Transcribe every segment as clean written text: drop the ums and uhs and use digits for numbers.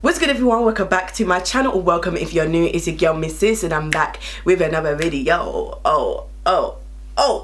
What's good everyone, welcome back to my channel, or welcome if you're new. It's your girl Miss Sydz and I'm back with another video.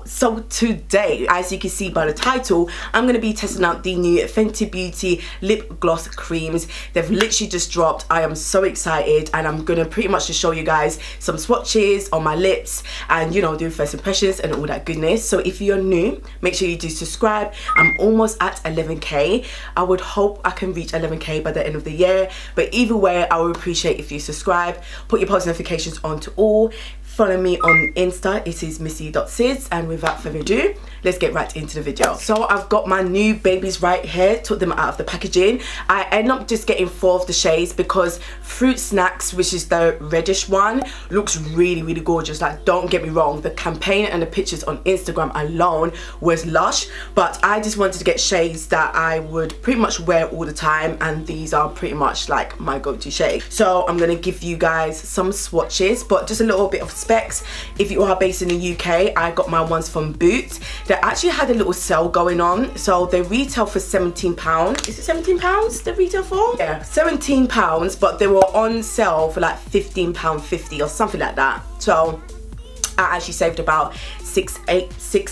So today, as you can see by the title, I'm going to be testing out the new Fenty Beauty lip gloss creams. They've literally just dropped. I am so excited and I'm going to pretty much just show you guys some swatches on my lips and, you know, do first impressions and all that goodness. So if you're new, make sure you do subscribe. I'm almost at 11k. I would hope I can reach 11k by the end of the year, but either way, I would appreciate if you subscribe, put your post notifications on to all. Follow me on Insta, it is missy.sydz, and without further ado, let's get right into the video. So I've got my new babies right here, took them out of the packaging. I end up just getting 4 of the shades because Fruit Snacks, which is the reddish one, looks really gorgeous. Like, don't get me wrong, the campaign and the pictures on Instagram alone was lush, but I just wanted to get shades that I would pretty much wear all the time, and these are pretty much like my go-to shade. So I'm gonna give you guys some swatches, but just a little bit of specs. If you are based in the UK, I got my ones from Boots. They actually had a little sale going on, so they retail for £17. Is it £17 they retail for? Yeah, £17, but they were on sale for like £15.50 or something like that. So I actually saved about £6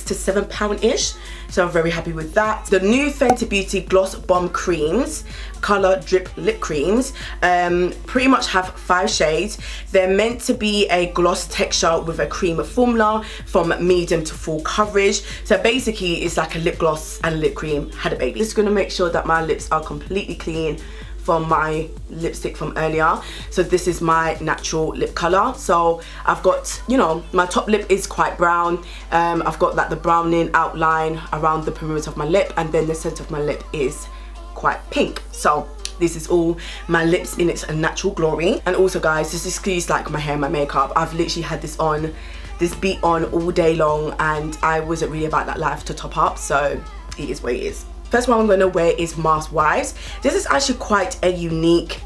to £7 ish, so I'm very happy with that. The new Fenty Beauty Gloss Bomb Creams, Color Drip Lip Creams, pretty much have 5 shades. They're meant to be a gloss texture with a cream formula from medium to full coverage. So basically it's like a lip gloss and a lip cream had a baby. Just gonna make sure that my lips are completely clean from my lipstick from earlier. So this is my natural lip color. So I've got, you know, my top lip is quite brown. I've got like the browning outline around the perimeter of my lip, and then the center of my lip is quite pink. So this is all my lips in its natural glory. And also guys, just excuse like my hair and my makeup, I've literally had this beat on all day long, and I wasn't really about that life to top up, so it is what it is. First one I'm going to wear is Mauve Wives. This is actually quite a unique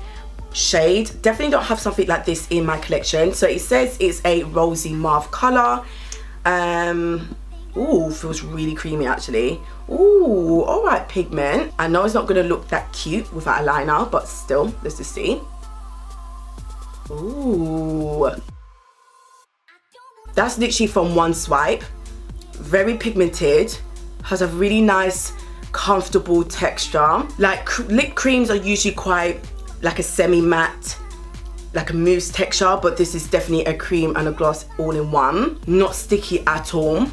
shade. Definitely don't have something like this in my collection. So it says it's a rosy mauve color. Ooh, feels really creamy actually. Ooh, all right, pigment. I know it's not going to look that cute without a liner, but still, let's just see. Ooh, that's literally from one swipe. Very pigmented, has a really nice comfortable texture. Like lip creams are usually quite like a semi-matte, like a mousse texture, but this is definitely a cream and a gloss all in one. Not sticky at all,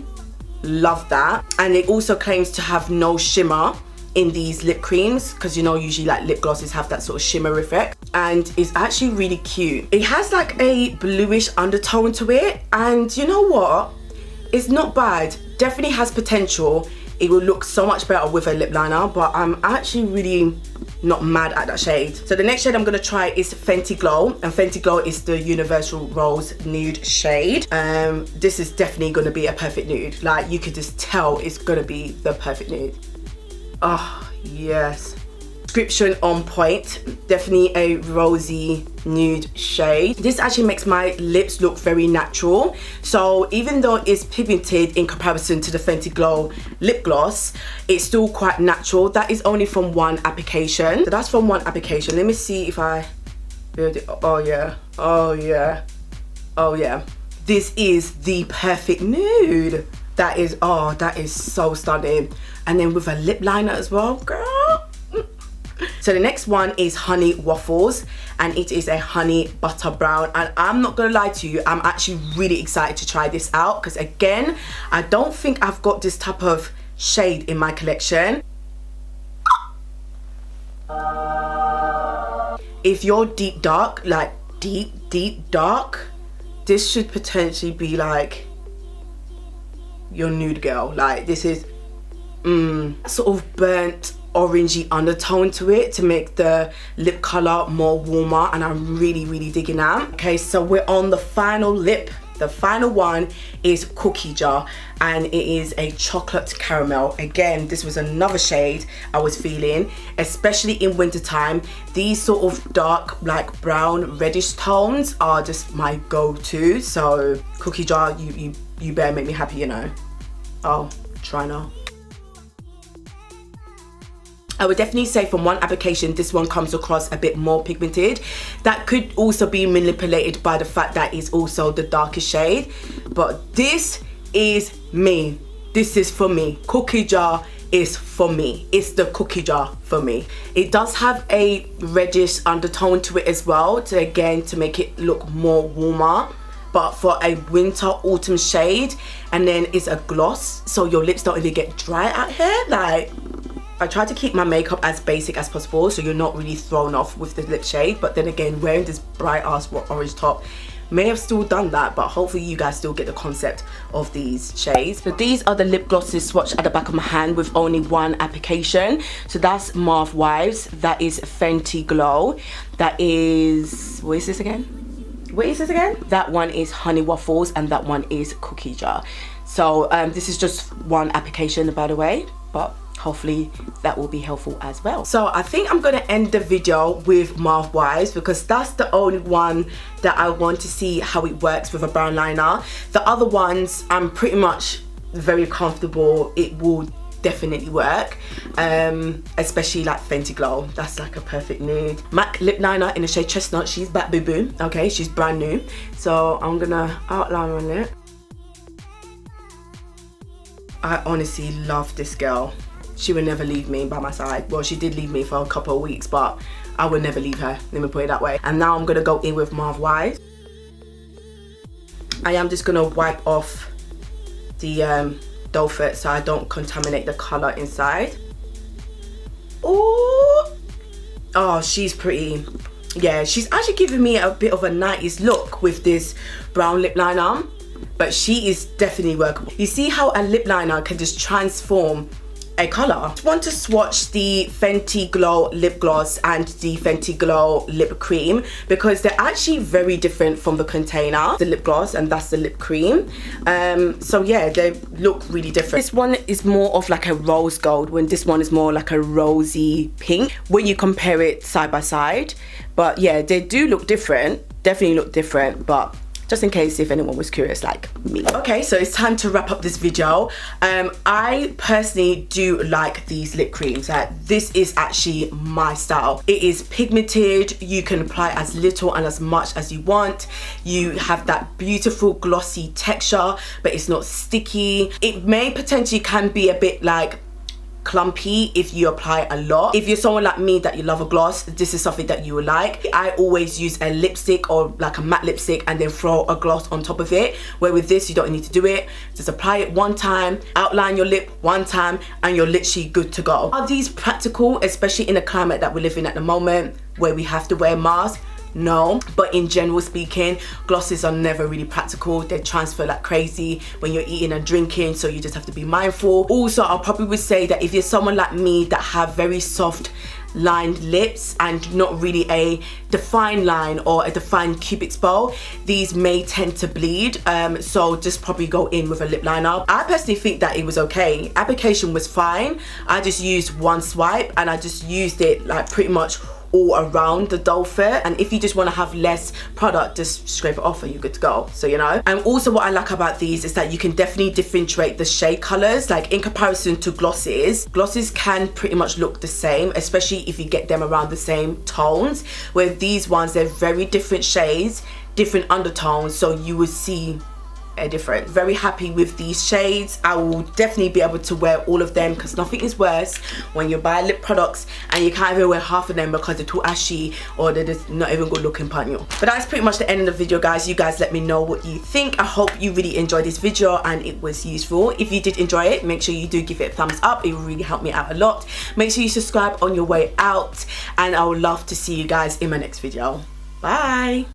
love that. And it also claims to have no shimmer in these lip creams, because you know usually like lip glosses have that sort of shimmer effect, and it's actually really cute. It has like a bluish undertone to it, and you know what, it's not bad. Definitely has potential. It will look so much better with a lip liner, but I'm actually really not mad at that shade. So the next shade I'm going to try is Fenty Glow, and Fenty Glow is the Universal Rose Nude shade. This is definitely going to be a perfect nude. Like, you could just tell it's going to be the perfect nude. Oh, yes. Description on point. Definitely a rosy nude shade. This actually makes my lips look very natural. So even though it's pigmented in comparison to the Fenty Glow lip gloss, it's still quite natural. That is only from one application. So that's from one application. Let me see if I build it. Oh yeah, oh yeah, oh yeah. This is the perfect nude. That is, oh, that is so stunning. And then with a lip liner as well, girl. So the next one is Honey Waffles, and it is a honey butter brown, and I'm not gonna lie to you, I'm actually really excited to try this out, because again, I don't think I've got this type of shade in my collection. If you're deep dark, like deep dark, this should potentially be like your nude girl. Like, this is sort of burnt orangey undertone to it to make the lip color more warmer, and I'm really digging that. Okay, so we're on the final lip. The final one is Cookie Jar, and it is a chocolate caramel. Again, this was another shade I was feeling, especially in winter time. These sort of dark, like brown reddish tones are just my go-to. So Cookie Jar, you better make me happy, you know. Oh, try now. I would definitely say from one application, this one comes across a bit more pigmented. That could also be manipulated by the fact that it's also the darkest shade. But this is me. This is for me. Cookie jar is for me. It's the cookie jar for me. It does have a reddish undertone to it as well, to make it look more warmer. But for a winter autumn shade, and then it's a gloss, so your lips don't even get dry out here. Like, I try to keep my makeup as basic as possible so you're not really thrown off with the lip shade, but then again, wearing this bright ass orange top may have still done that, but hopefully you guys still get the concept of these shades. So these are the lip glosses swatched at the back of my hand with only one application. So that's Mauve Wives, that is Fenty Glow, that is, what is this again? That one is Honey Waffles, and that one is Cookie Jar. So this is just one application, by the way, but hopefully that will be helpful as well. So I think I'm gonna end the video with Mauve Wives because that's the only one that I want to see how it works with a brown liner. The other ones, I'm pretty much very comfortable. It will definitely work, especially like Fenty Glow. That's like a perfect nude. MAC lip liner in the shade Chestnut. She's back, boo boo. Okay, she's brand new. So I'm gonna outline on it. I honestly love this girl. She will never leave me by my side. Well, she did leave me for a couple of weeks, but I would never leave her. Let me put it that way. And now I'm gonna go in with Mauve Wives. I am just gonna wipe off the doe foot so I don't contaminate the color inside. Ooh. Oh, she's pretty. Yeah, she's actually giving me a bit of a 90s look with this brown lip liner, but she is definitely workable. You see how a lip liner can just transform a color. I want to swatch the Fenty Glow lip gloss and the Fenty Glow lip cream because they're actually very different from the container. The lip gloss and that's the lip cream. So yeah, they look really different. This one is more of like a rose gold, when this one is more like a rosy pink when you compare it side by side. But yeah, they do look different, definitely look different, but just in case if anyone was curious like me. Okay, so it's time to wrap up this video. I personally do like these lip creams. This is actually my style. It is pigmented. You can apply as little and as much as you want. You have that beautiful glossy texture, but it's not sticky. It may potentially can be a bit like clumpy if you apply a lot. If you're someone like me that you love a gloss, this is something that you will like. I always use a lipstick or like a matte lipstick and then throw a gloss on top of it, where with this you don't need to do it. Just apply it one time, outline your lip one time, and you're literally good to go. Are these practical, especially in the climate that we live in at the moment where we have to wear masks? No, but in general speaking, glosses are never really practical. They transfer like crazy when you're eating and drinking, so you just have to be mindful. Also, I probably would say that if you're someone like me that have very soft lined lips and not really a defined line or a defined cupid's bow, these may tend to bleed, so just probably go in with a lip liner. I personally think that it was okay. Application was fine. I just used one swipe and I just used it like pretty much all around the doe foot, and if you just want to have less product, just scrape it off and you're good to go. So you know. And also what I like about these is that you can definitely differentiate the shade colors. Like in comparison to glosses can pretty much look the same, especially if you get them around the same tones, where these ones, they're very different shades, different undertones, so you would see a difference. Very happy with these shades. I will definitely be able to wear all of them because nothing is worse when you buy lip products and you can't even wear half of them because they're too ashy or they're just not even good looking upon you. But that's pretty much the end of the video, guys. You guys let me know what you think. I hope you really enjoyed this video and it was useful. If you did enjoy it, make sure you do give it a thumbs up. It will really help me out a lot. Make sure you subscribe on your way out, and I would love to see you guys in my next video. Bye.